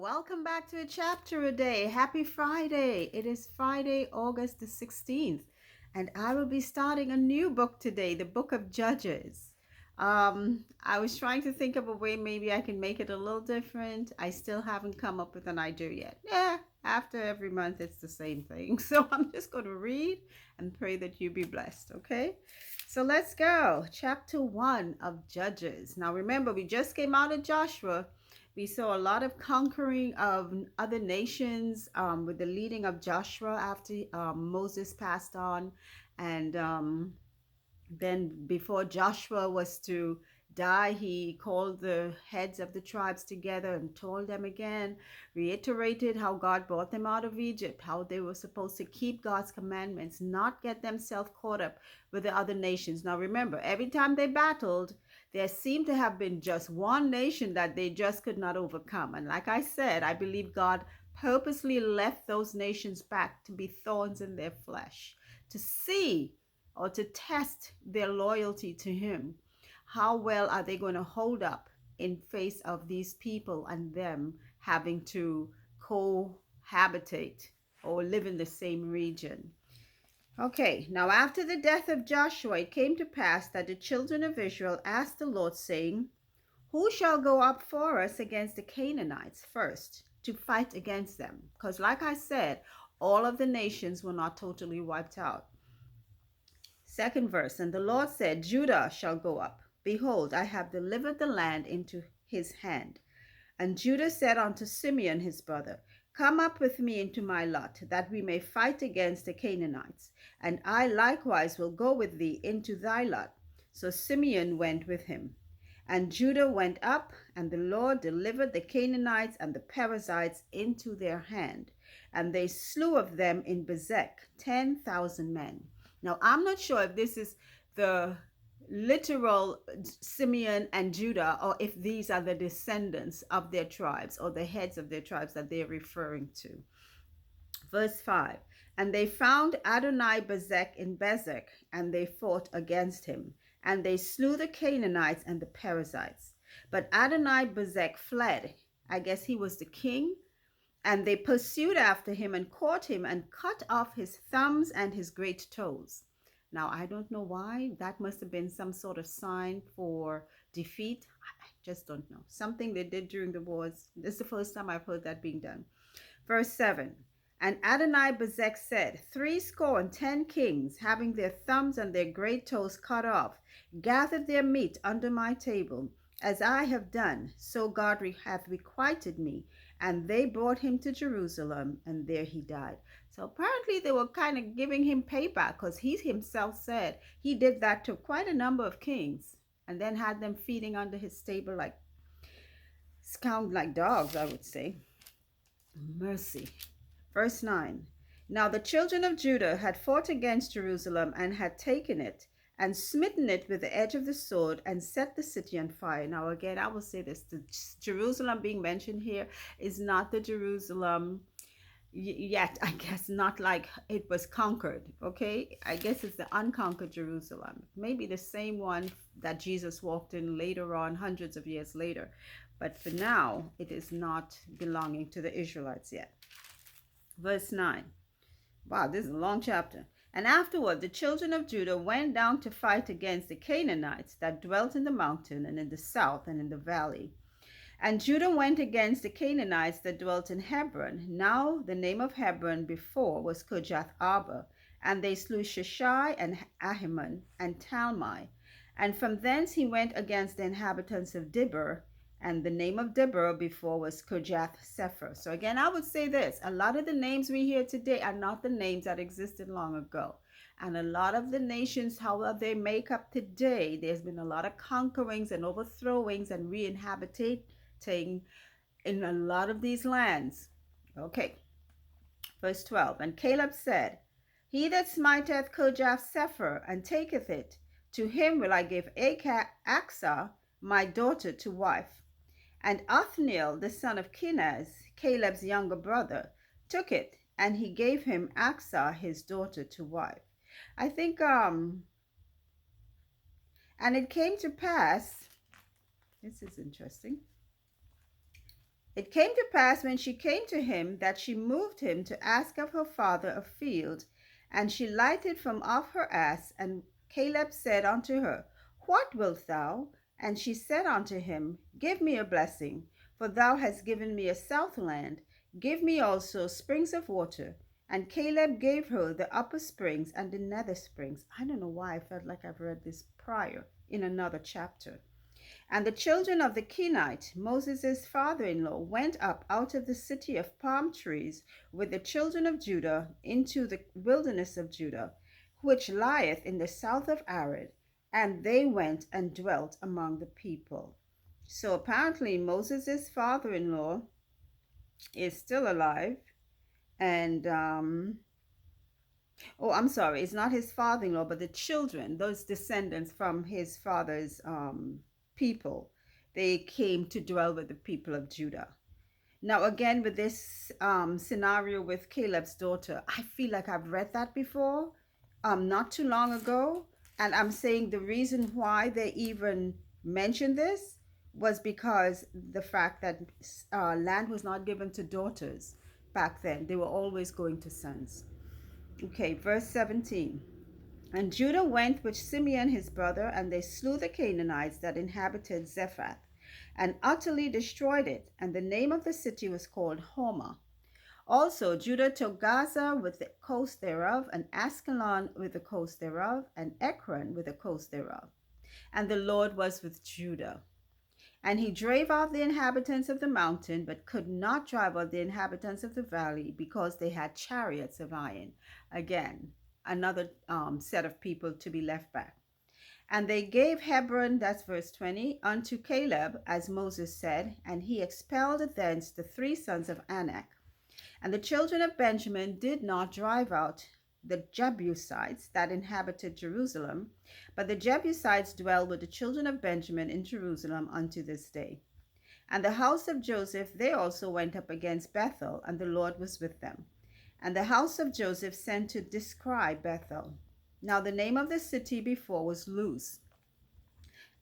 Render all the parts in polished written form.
Welcome back to a chapter a day. Happy Friday. It is Friday, August the 16th, and I will be starting a new book today, the Book of Judges. I was trying to think of a way maybe I can make it a little different. I still haven't come up with an idea yet. Yeah, after every month it's the same thing. So I'm just going to read and pray that you be blessed, okay? So let's go. Chapter 1 of Judges. Now remember, we just came out of Joshua. We saw a lot of conquering of other nations with the leading of Joshua after Moses passed on. And then, before Joshua was to die, he called the heads of the tribes together and told them again, reiterated how God brought them out of Egypt, how they were supposed to keep God's commandments, not get themselves caught up with the other nations. Now, remember, every time they battled, there seemed to have been just one nation that they just could not overcome. And like I said, I believe God purposely left those nations back to be thorns in their flesh, to see or to test their loyalty to Him. How well are they going to hold up in face of these people and them having to cohabitate or live in the same region? Okay, now after the death of Joshua, it came to pass that the children of Israel asked the Lord, saying, who shall go up for us against the Canaanites first to fight against them? Because, like I said, all of the nations were not totally wiped out. Second verse, and the Lord said, Judah shall go up. Behold, I have delivered the land into his hand. And Judah said unto Simeon his brother, come up with me into my lot, that we may fight against the Canaanites. And I likewise will go with thee into thy lot. So Simeon went with him. And Judah went up, and the Lord delivered the Canaanites and the Perizzites into their hand. And they slew of them in Bezek 10,000 men. Now, I'm not sure if this is the literal Simeon and Judah, or if these are the descendants of their tribes or the heads of their tribes that they're referring to. Verse 5, and they found Adonai Bezek in Bezek, and they fought against him, and they slew the Canaanites and the Perizzites. But Adonai Bezek fled. I guess he was the king. And they pursued after him and caught him and cut off his thumbs and his great toes. Now, I don't know why. That must have been some sort of sign for defeat. I just don't know. Something they did during the wars. This is the first time I've heard that being done. Verse 7. And Adonai Bezek said, 70 kings, having their thumbs and their great toes cut off, gathered their meat under my table. As I have done, so God hath requited me. And they brought him to Jerusalem, and there he died. So apparently they were kind of giving him payback, because he himself said he did that to quite a number of kings and then had them feeding under his table like dogs, I would say. Mercy. Verse 9. Now the children of Judah had fought against Jerusalem and had taken it and smitten it with the edge of the sword and set the city on fire. Now again, I will say this, the Jerusalem being mentioned here is not the Jerusalem yet, I guess, not like it was conquered, okay? I guess it's the unconquered Jerusalem, maybe the same one that Jesus walked in later on, hundreds of years later. But for now, it is not belonging to the Israelites yet. Verse 9. Wow, this is a long chapter. And afterward, the children of Judah went down to fight against the Canaanites that dwelt in the mountain and in the south and in the valley. And Judah went against the Canaanites that dwelt in Hebron. Now the name of Hebron before was Kirjath Arba. And they slew Sheshai and Ahiman and Talmai. And from thence he went against the inhabitants of Dibber. And the name of Dibber before was Kirjath Sepher. So again, I would say this. A lot of the names we hear today are not the names that existed long ago. And a lot of the nations, how they make up today, there's been a lot of conquerings and overthrowings and re-inhabitating in a lot of these lands. Okay. Verse 12. And Caleb said, he that smiteth Kirjath Sepher and taketh it, to him will I give Achsah, my daughter, to wife. And Othniel, the son of Kenaz, Caleb's younger brother, took it, and he gave him Achsah, his daughter, to wife. I think, and it came to pass, this is interesting. It came to pass when she came to him that she moved him to ask of her father a field, and she lighted from off her ass. And Caleb said unto her, What wilt thou? And she said unto him, Give me a blessing, for thou hast given me a south land. Give me also springs of water. And Caleb gave her the upper springs and the nether springs. I don't know why I felt like I've read this prior in another chapter. And the children of the Kenite, Moses' father-in-law, went up out of the city of palm trees with the children of Judah into the wilderness of Judah, which lieth in the south of Arad, and they went and dwelt among the people. So apparently Moses' father-in-law is still alive, and oh, I'm sorry, it's not his father-in-law, but the children, those descendants from his father's people, they came to dwell with the people of Judah. Now, again, with this scenario with Caleb's daughter, I feel like I've read that before, not too long ago. And I'm saying the reason why they even mentioned this was because the fact that land was not given to daughters back then. They were always going to sons. Okay, verse 17. And Judah went with Simeon his brother, and they slew the Canaanites that inhabited Zephath, and utterly destroyed it, and the name of the city was called Hormah. Also Judah took Gaza with the coast thereof, and Askelon with the coast thereof, and Ekron with the coast thereof. And the Lord was with Judah. And he drave out the inhabitants of the mountain, but could not drive out the inhabitants of the valley, because they had chariots of iron. Again, another set of people to be left back. And they gave Hebron, that's verse 20, unto Caleb, as Moses said, and he expelled thence the three sons of Anak. And the children of Benjamin did not drive out the Jebusites that inhabited Jerusalem, but the Jebusites dwell with the children of Benjamin in Jerusalem unto this day. And the house of Joseph, they also went up against Bethel, and the Lord was with them. And the house of Joseph sent to descry Bethel. Now the name of the city before was Luz.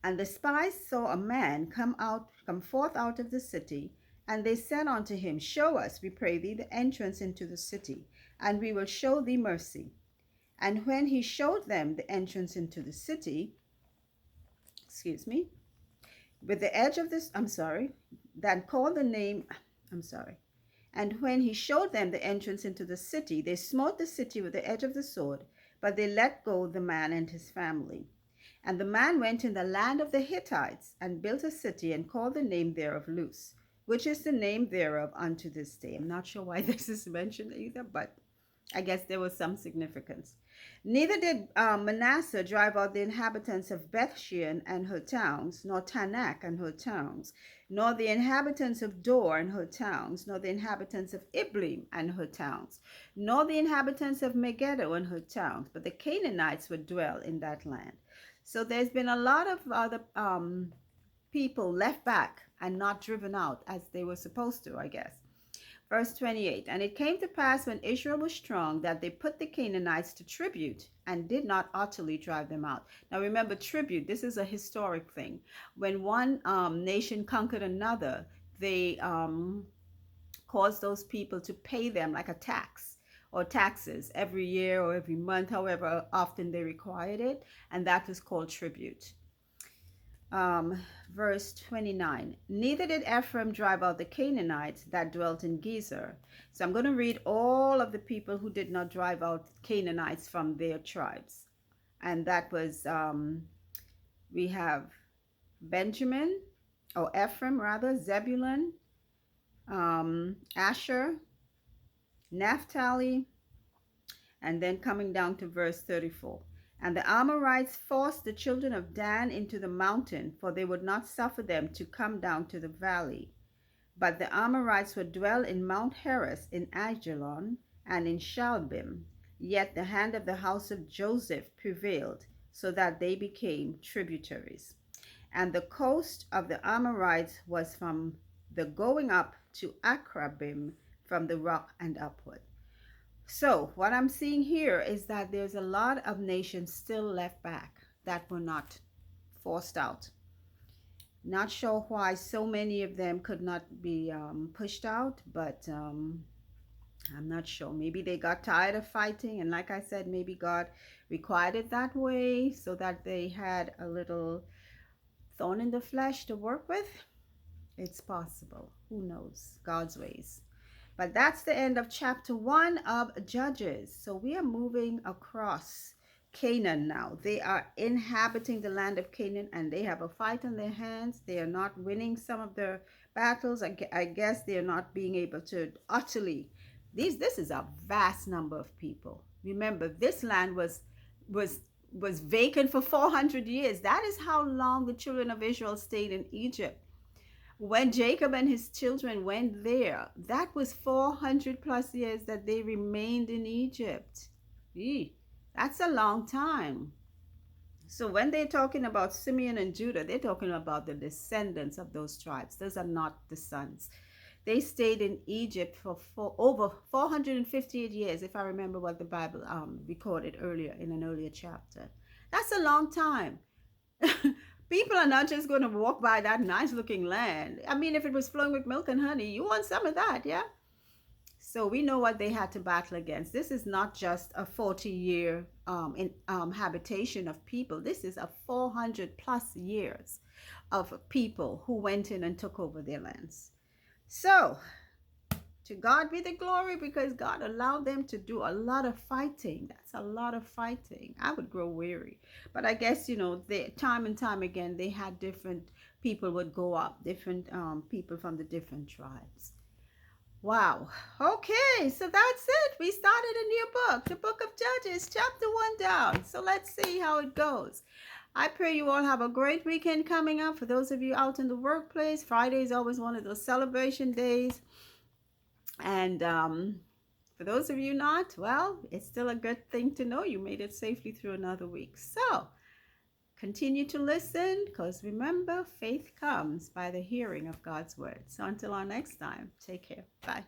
And the spies saw a man come forth out of the city, and they said unto him, Show us, we pray thee, the entrance into the city, and we will show thee mercy. And when he showed them the entrance into the city, with the edge of this, that called the name, and when he showed them the entrance into the city, they smote the city with the edge of the sword, but they let go the man and his family. And the man went in the land of the Hittites, and built a city, and called the name thereof Luz, which is the name thereof unto this day. I'm not sure why this is mentioned either, but I guess there was some significance. Neither did Manasseh drive out the inhabitants of Bethshean and her towns, nor Tanakh and her towns, nor the inhabitants of Dor and her towns, nor the inhabitants of Iblim and her towns, nor the inhabitants of Megiddo and her towns, but the Canaanites would dwell in that land. So there's been a lot of other people left back and not driven out as they were supposed to, I guess. Verse 28, and it came to pass when Israel was strong that they put the Canaanites to tribute and did not utterly drive them out. Now remember, tribute, this is a historic thing. When one nation conquered another, they caused those people to pay them like a tax or taxes every year or every month, however often they required it, and that was called tribute. Verse 29, neither did Ephraim drive out the Canaanites that dwelt in Gezer. So I'm going to read all of the people who did not drive out Canaanites from their tribes. And that was, we have Benjamin, or Ephraim rather, Zebulun, Asher, Naphtali, and then coming down to verse 34. And the Amorites forced the children of Dan into the mountain, for they would not suffer them to come down to the valley. But the Amorites would dwell in Mount Heres, in Ajalon, and in Shaalbim. Yet the hand of the house of Joseph prevailed, so that they became tributaries. And the coast of the Amorites was from the going up to Akrabim, from the rock and upward. So what I'm seeing here is that there's a lot of nations still left back that were not forced out. Not sure why so many of them could not be pushed out, but I'm not sure. Maybe they got tired of fighting, and like I said, maybe God required it that way so that they had a little thorn in the flesh to work with. It's possible. Who knows? God's ways. But that's the end of chapter 1 of Judges. So we are moving across Canaan now. They are inhabiting the land of Canaan and they have a fight on their hands. They are not winning some of their battles. I guess they are not being able to utterly. This is a vast number of people. Remember, this land was was vacant for 400 years. That is how long the children of Israel stayed in Egypt. When Jacob and his children went there, that was 400 plus years that they remained in Egypt. That's a long time. So when they're talking about Simeon and Judah, they're talking about the descendants of those tribes. Those are not the sons. They stayed in Egypt for over 458 years, if I remember what the Bible recorded earlier in an earlier chapter. That's a long time. People are not just going to walk by that nice looking land. I mean, if it was flowing with milk and honey, you want some of that, yeah? So we know what they had to battle against. This is not just a 40-year habitation of people. This is a 400 plus years of people who went in and took over their lands. So to God be the glory, because God allowed them to do a lot of fighting. That's a lot of fighting. I would grow weary. But I guess, they, time and time again, they had different people would go up, different people from the different tribes. Wow. Okay, so that's it. We started a new book, the book of Judges, chapter 1 down. So let's see how it goes. I pray you all have a great weekend coming up. For those of you out in the workplace, Friday is always one of those celebration days. And for those of you not, well, it's still a good thing to know you made it safely through another week. So continue to listen, because remember, faith comes by the hearing of God's word. So until our next time, take care. Bye.